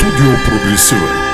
Studio Progressive.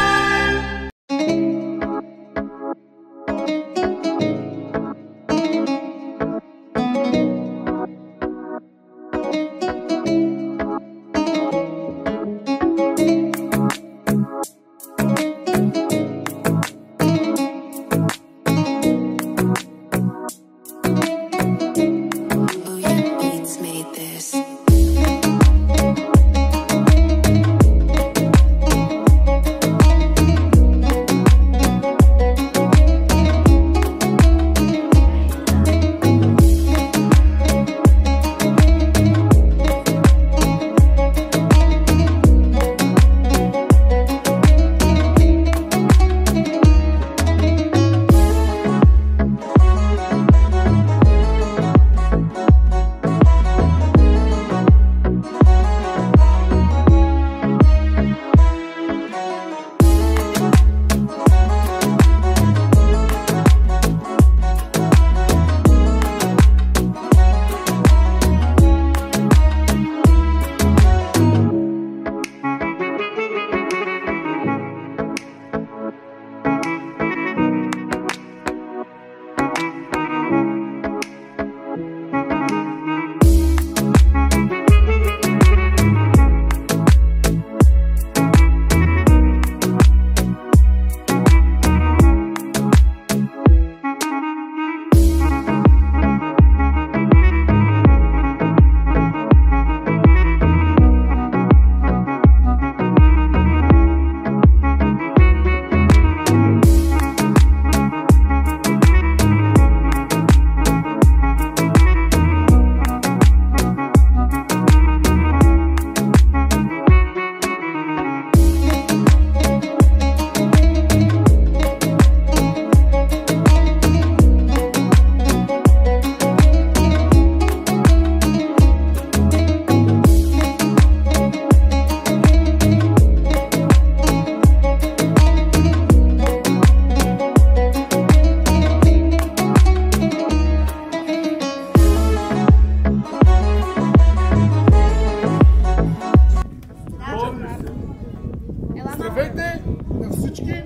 Здравейте на всички!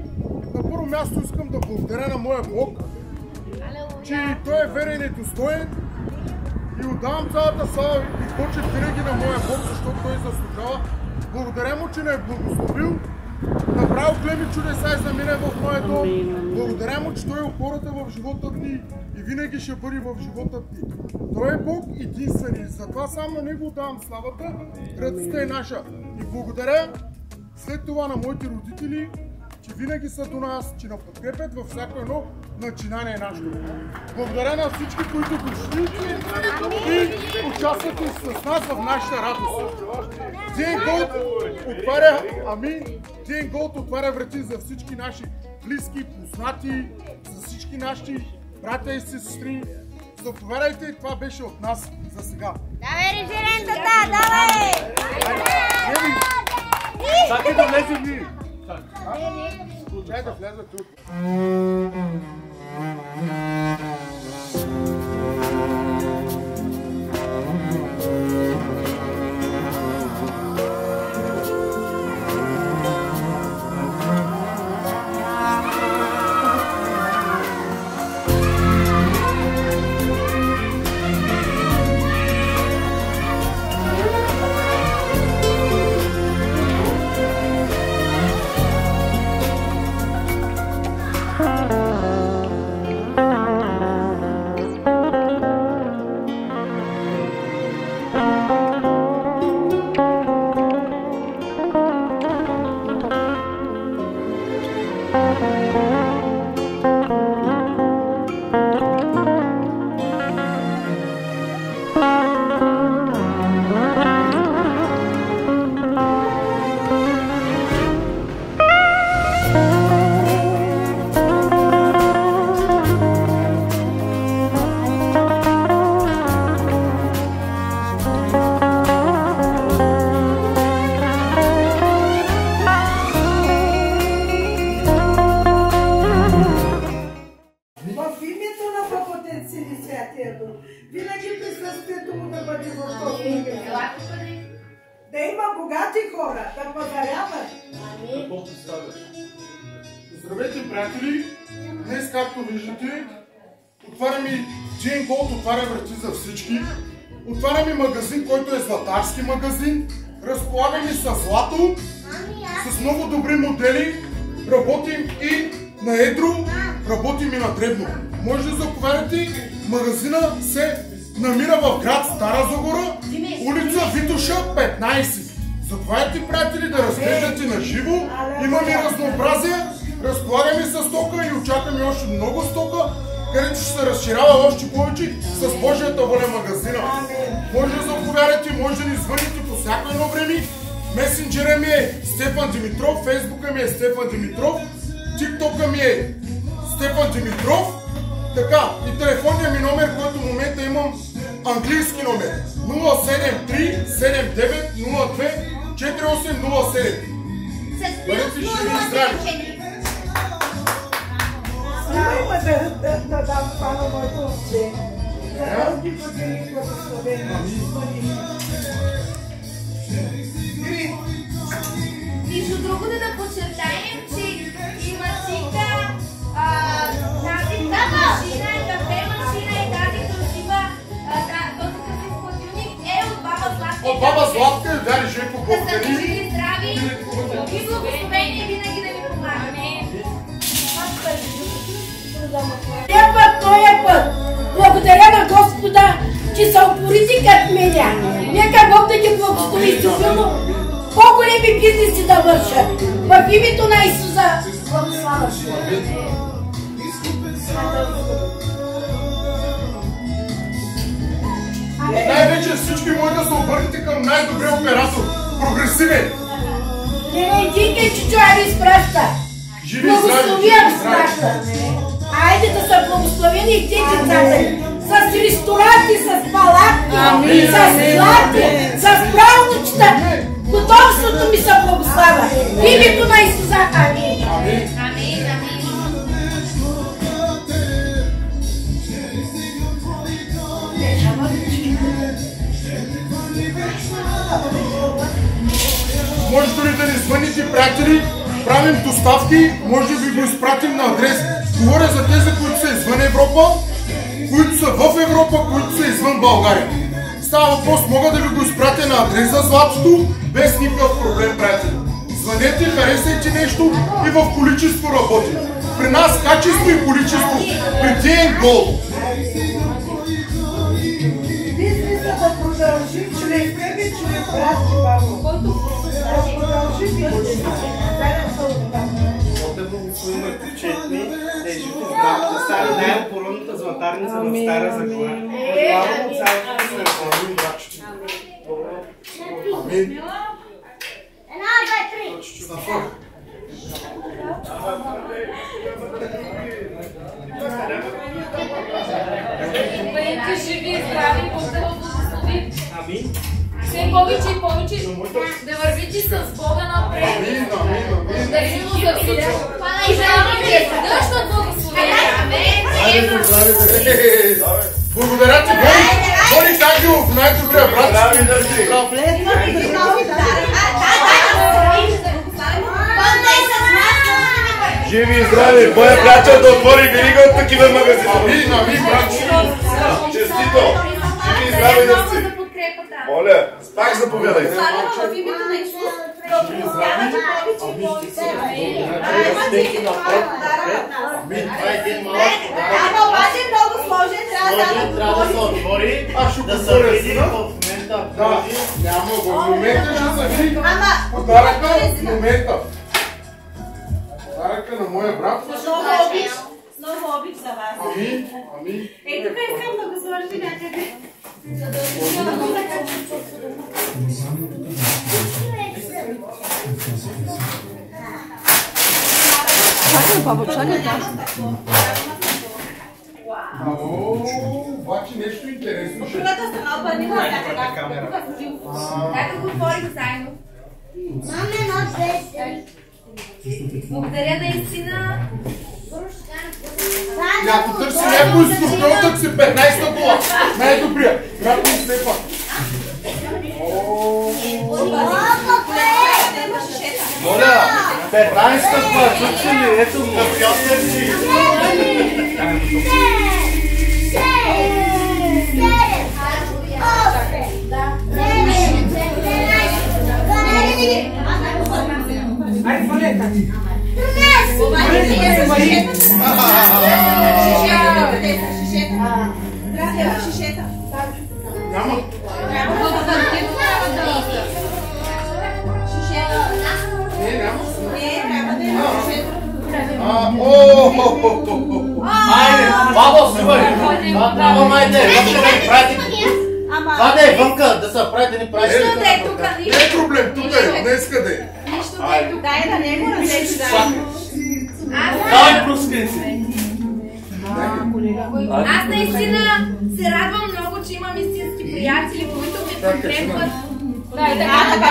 На първо място искам да благодаря на моя Бог, че Той е верен и достоен и отдавам цялата слава и почет винаги на моя Бог, защото Той заслужава. Благодаря Му, че не е благословил, направил големи чудеса и знамения в моя дом. Благодаря Му, че Той е опората в живота ни и винаги ще бъде в живота ни. Той е Бог единствен и затова само на Него давам славата, радостта е наша. И благодаря след това на моите родители, че винаги са до нас, че ни подкрепят във всяко едно начинание нашето. Благодаря на всички, които дошли и участват с нас в нашата радост. Ден Голд отваря, Ден Голд отваря врати за всички наши близки, познати, за всички наши братя и сестри. Заповядайте, това беше от нас за сега. Давай, режирентата, давай! Чакай да влезем ние! Чакай да влезем тук. богати хора, да пазаряват. Здравейте, приятели! Днес, както виждате, отваряме Джейн Голд, отваря врати за всички. Отваряме магазин, който е златарски магазин. Разполагаме с злато, с много добри модели. Работим и на едро, работим и на дребно. Може да заповядате. Магазина се намира в град Стара Загора, улица Витоша 15. Заповядайте, приятели, да разглеждате на живо. Имаме разнообразие. Разполагаме с стока и очакваме още много стока, където ще се разширява още повече с Божията воля магазина. Може да заповядате, може да ни звъните по всяко едно време. Месенджера ми е Стефан Димитров, Фейсбука ми е Стефан Димитров, ТикТока ми е Стефан Димитров. Така, и телефонния ми номер, който в момента имам английски номер 073 7902 4807. Бъдете живи и здрави! Няма да дам това на моето отче. Да ги подели благословение. Между другото да подчертаем, че има цика, тази машина, кафе машина и тази красива, този красив хладилник е от баба Златка. От баба Златка, дали Женко, Да сте благодари. живи, здрави и благословение винаги да ви помагаме. Този път, благодаря на Господа, че са упорити като меня. Нека Бог да ги благослови силно, по-големи бизнеси да вършат. В името на Исуса, благослава. Най-вече всички може да се обърнете към най-добрия оператор. Прогресивен. Не дикай, че човек ви изпраща. Живи и здрави, Благослови живи я и здрави. изпраща. Айде да са благословени и те децата ни. С ресторанти, с палатки, с злати, с правнучета. Потомството ми се благославя. В името на Исуса. Амин. Амин. Амин, амин. Може дори да ни звъните, приятели, правим доставки, може да ви го изпратим на адрес. Говоря за тези, които са извън Европа, които са в Европа, които са извън България. Става въпрос, мога да ви го изпратя на адрес за златото, без никакъв проблем, приятели. Звънете, харесайте нещо и в количество работи. При нас качество и количество. При Джейн Голд. Бизнесът да продължи чрез тебе, чрез брат и баба. Да продължи бизнесът. Да благослови мъртвичетни, да е жив и здрав, да стане най-опородната златарница в Стара Загора. Главно от цялото се разпълни брачето. Амин. Една, две, три. Бъдете живи и здрави, Бог да ви благослови. Амин. Все повече и повече да вървите с Бога напред. Амин, амин, амин. Да ви му за всичко. И да ви дъжд от благословение. Амин. Благодаря ти, Бони Ангелов, най-добрия брат. Здрави да си. Живи и здрави! Моя приятел да отвори верига от такива магазини. Амин, амин, брат. Честито! Живи и здрави да си! Моля, пак заповядай. В името на Исус. Ама обаче много сложен, трябва да се отвори, Аз ще го да се отворя види сега. в момента. Да, няма го. В момента ще се види Ама, подаръка в момента. Подаръка на моя брат. много обич за вас. Амин, амин. Тук искам да го сложи някъде. Чакай, баба, чакай. Обаче нещо интересно ще... Другата страна обърни Така. Нека го отворим заедно. Маме, едно, две, три. Благодаря наистина. И ако търси някой скорпион, так си 15 кола. Най-добрия. Брат ми Стефан. О, 15-та път, чухте ли? Ето му. Айде, фалета. Шишета. Няма. Айде, бабо, си бъде. Ама майде, това да е вънка, да се прави да ни прави. Не е проблем, тук е, днес къде. Нищо да е тук. Дай да не го разрежи. Давай плюскай си. Аз наистина се радвам много, че имам истински приятели, които ме подкрепват.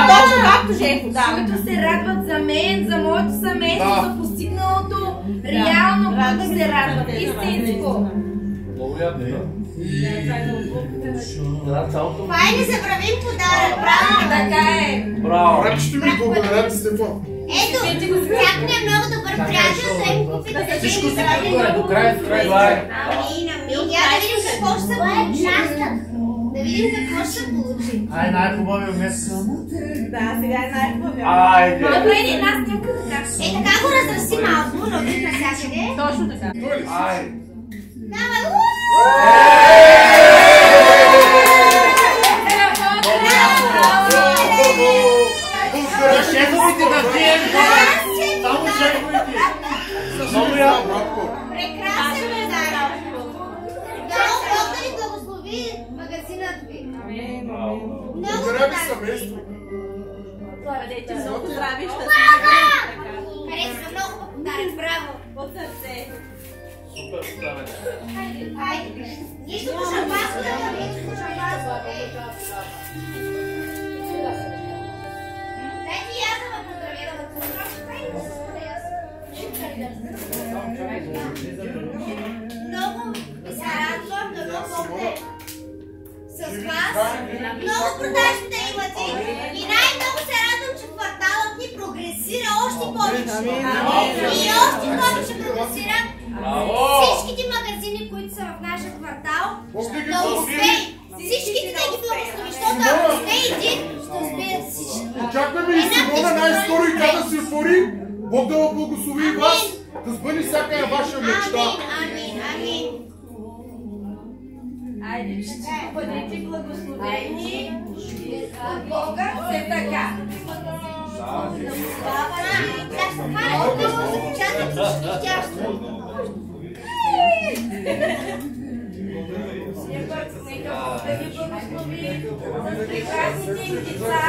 Точно както Жеко, да. Които се радват за мен, за моето семейство, за постигналото, реално, които се радват. Истинско. Хайде да забравим подарък, браво! Така е. Браво. Ръчите ми благодарят, Стефан. Ето, тях не е много добър приятел, да им купите Всичко си подгоре, до край. Амин. Я да видим какво ще се получи. Да видим какво ще се получи. Ай, най-хубавия месец. Да, сега е най-хубавия. Айде. Добре, и една снимка така. Е, така го разраси малко, но виж навсякъде. Точно така. Айде. Давай, Шефовите да пием, само шефовите. Много яко. прекрасен подарък. Дано Бог да ни благослови магазинът ви. Много Благодаря ви подарък. семейство. Много здрави, харесва много подарък, браво. От сърце. Хайде. Нищото шампанско да бъде, нищото шампанско. Дайте и аз да ме поздравя, да ме поздравя. Много ми се радвам да бъде с вас. Много продажби да имате. И най-много се радвам, че кварталът ни прогресира още повече. И още повече прогресира. Всичките магазини, които са в нашия квартал, да успеем. Всичките да ги благослови, защото ако успее един, ще успеят всички. Очакваме и Симона най-скоро и тя да се отвори. Бог да благослови и вас, да сбъдне всяка ваша мечта. Амин. Айде, ще бъдете благословени от Бога, все така. Нека Бог да ви благослови с прекрасните им деца.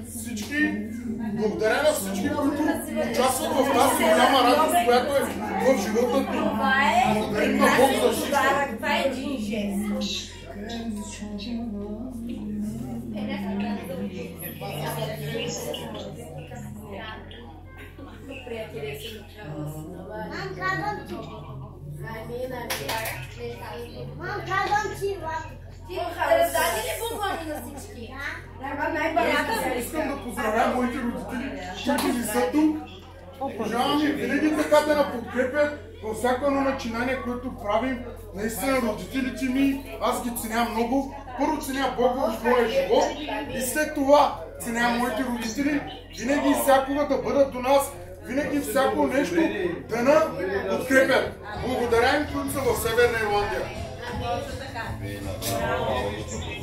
Всички, благодаря на всички, които участват в тази голяма радост, която е в живота ни. Благодарим на Бог за всичко. Това е един жест. Приятели си ти раздаде ли бомбони на всички? Искам да поздравя моите родители, които ми са тук. Пожелавам ми винаги така да ме подкрепят във всяко едно начинание, което правим. Наистина родителите ми, аз ги ценя много. Първо ценя Бога в моя живот и след това ценя моите родители. Винаги и всякога да бъдат до нас, винаги всяко нещо да ни подкрепят. Благодаря им, които са в Северна Ирландия.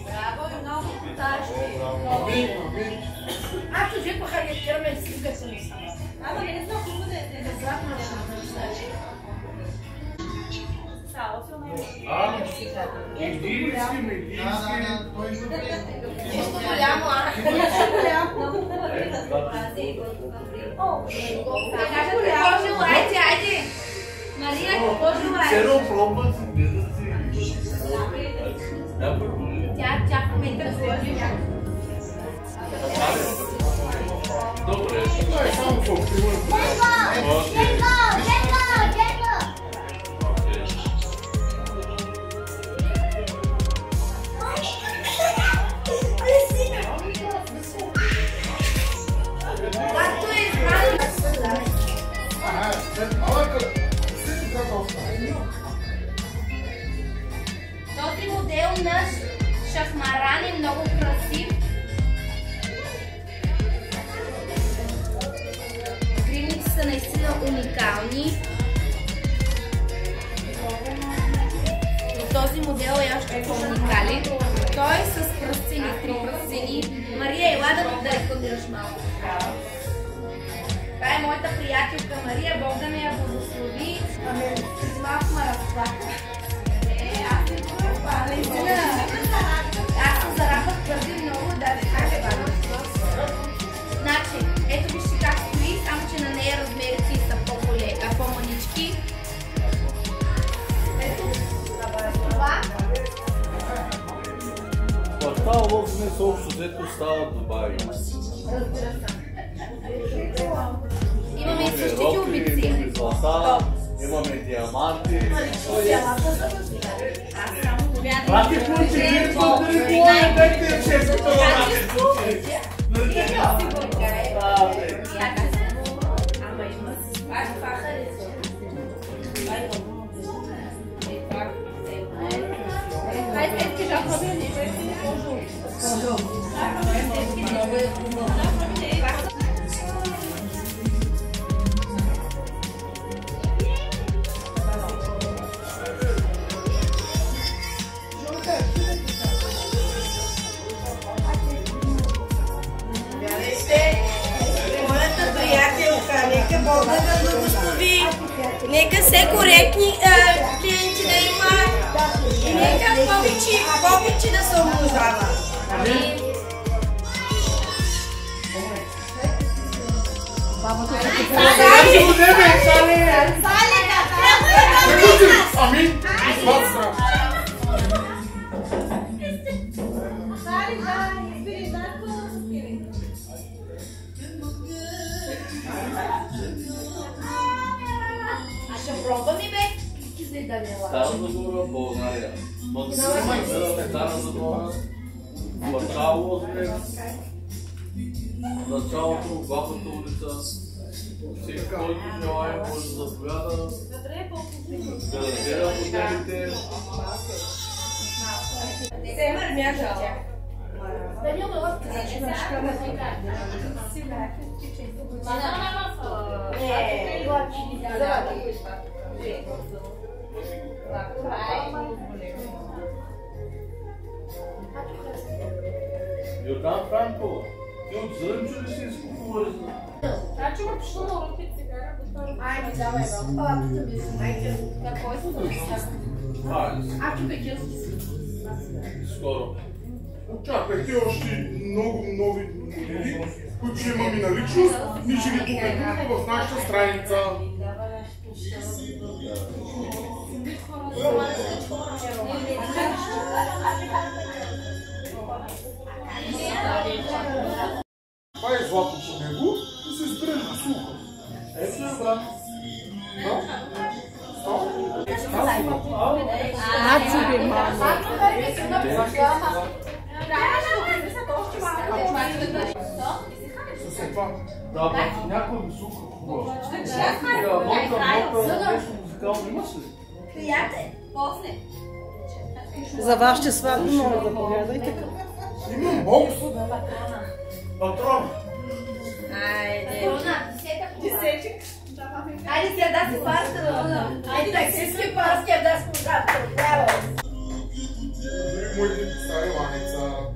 Браво и много подаръчки. Амин, амин. Аз уже похаректираме всички да съм. Ама не знам какво да е безплатно да се Нещо голямо, а? Нещо голямо. Много хубаво. Какво желаете, айде! Мария, какво желаете? пробват си, гледат си. Тя в момента сложи. Добре. Само по Този модел на шахмаран е много красив. Гривните са наистина уникални. Но този модел е още по-уникален. Той е с пръстени, 3 пръстени. Мария, ела да рекламираш малко. Това е моята приятелка Мария. Бог да ме я благослови. Малко ме разплака. Аз съм зарапах твърди много, Значи, ето вижте как стои, само че на нея размерите са по-манички. Ето, това. Става лов днес общо взето става в Дубай. Имаме и същите обици. Имаме злата, имаме диаманти. Брати, получи ли дайте честото на Бог да благослови. Нека все коректни клиенти да има и нека повече да се умножава. Амин. Стара Загора, България. Магазинът Стара Загора, квартал Лозовец, началото, главната улица. Всеки, който желае, може да заповяда, да разгледа моделите. Йордан Франко, ти от Зрънчо ли си изкупували за? Значи ме пишу на уроки цигара, Айде, давай, палатата ми си, майка. Кой са да Скоро. Очаквайте още много нови модели, които ще имаме на личност. Ние ще ги публикуваме в нашата страница. Това е злато по него и се спре до слуха. Ето е, брат. Да, брат, някаква висока хубава. Нота, нещо музикално имаш ли? Приятел, после. За вашите сватби, моля да повядайте. Имам бокс. Патрон. Айде. Десетик. Айде сега да си парска да бъда. Айде таксистки парски да си пожарка. Дори моите стари ланица.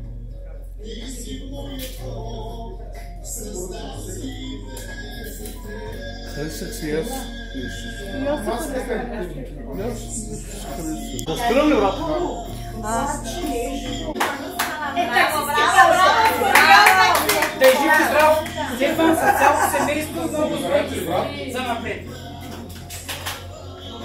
Харесах си аз. Да спирам ли, брат? Държи ви здраво! цялото семейство много за напред.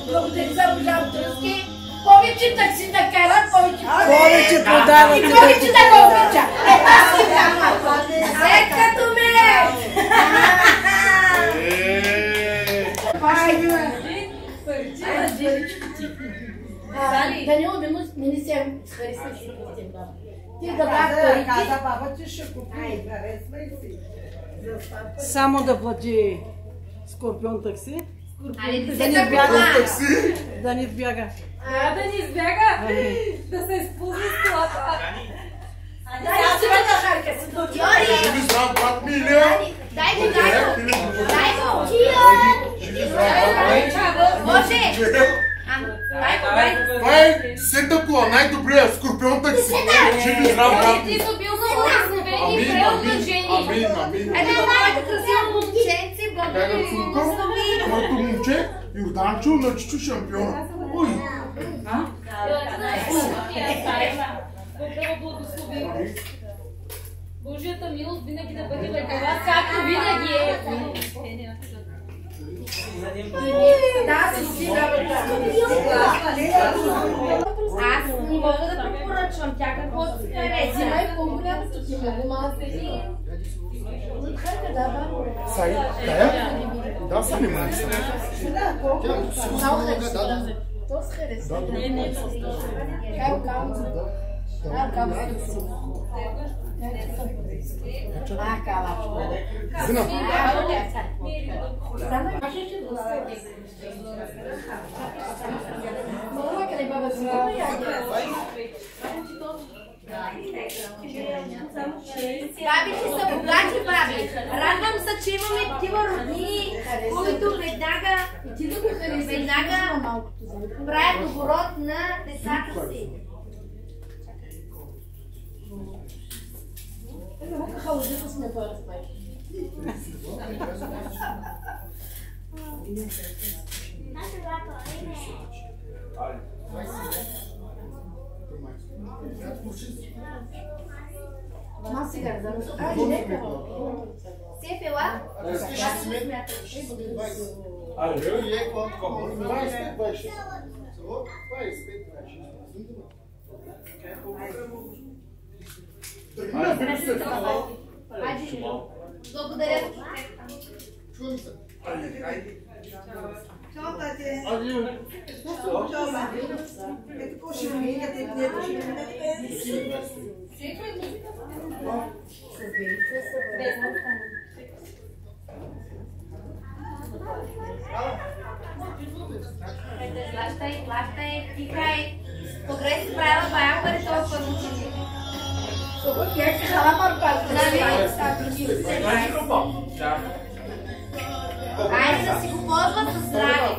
Благодаря за Божан Тръски. Повече такси да карат, Повече продават. и повече да го обича. Аз си дама. Е, като ме! Данило мини се хареса си пустим. Ти да дадеш парите. Каза баба, че ще купи. Харесва и си. Само да плати Скорпион такси. Да ни бяга. Да ни избяга. Да ни избяга? Да се изпълни с колата. Дай си да шарка си. Ще ми здрав, брат Милия. Дай го! Може! Това е сетъпла, най-добрият Скорпион такси. Ще ми здрав, брат. Ти са бил за благословени и преотдължени. Амин. Ето моето красиво момченце, Бяга цунка, моето момче, Йорданчо на Чичо шампиона. Ой! Бог да благослови. Божията милост винаги да бъде върху вас, както винаги е. Аз не мога да препоръчвам тя какво си хареса. Взимай по-голямото ти, много малко си. Сай, тая? Да, са ли май са? Много хареса. То се хареса. Кай окамца. Зина. Бабите са богати, баби. Радвам се, че имаме такива роднини, които веднага правят оборот на децата си. Сепела? Благодаря. Чао, тате. Ето какво ще ми видите, където ще ми видите. Плащай, тихай. Погрей си правила бая пари толкова научи. Айде да си го ползват със здраве.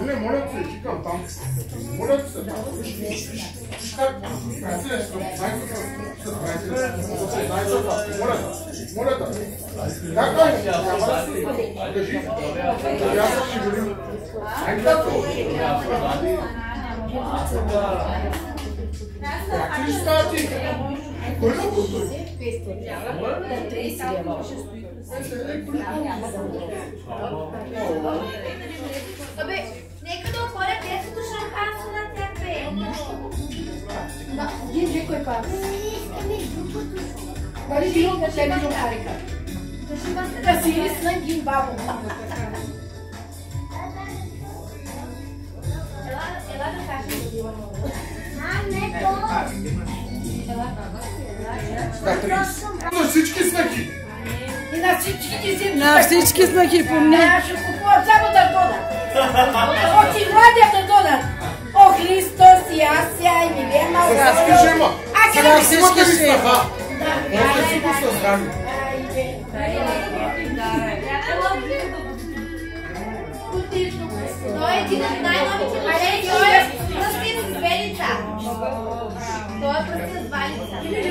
Не, моля се, чикам там. Моля се, там. Моля да. Как да? Кажи. Аз ще говорим. Как ли става ти? Кой са пустой? Абе, нека да отворя детското шампанско на тебе. Диджи кой пас? Дали било да ще било харика? Да си рисна гин бабо. Ела да кажем. На всички снахи. И на всичките си... На всички снахи, помни. Ще купуват само да додат. Очи младия да додат. О, Христос и Асия и Милема. За всички жема. За всички ли ще. снаха? Може да си го създали. Той е един от най-новите мъже, той е пръстен с велица. Той е пръстен с валица.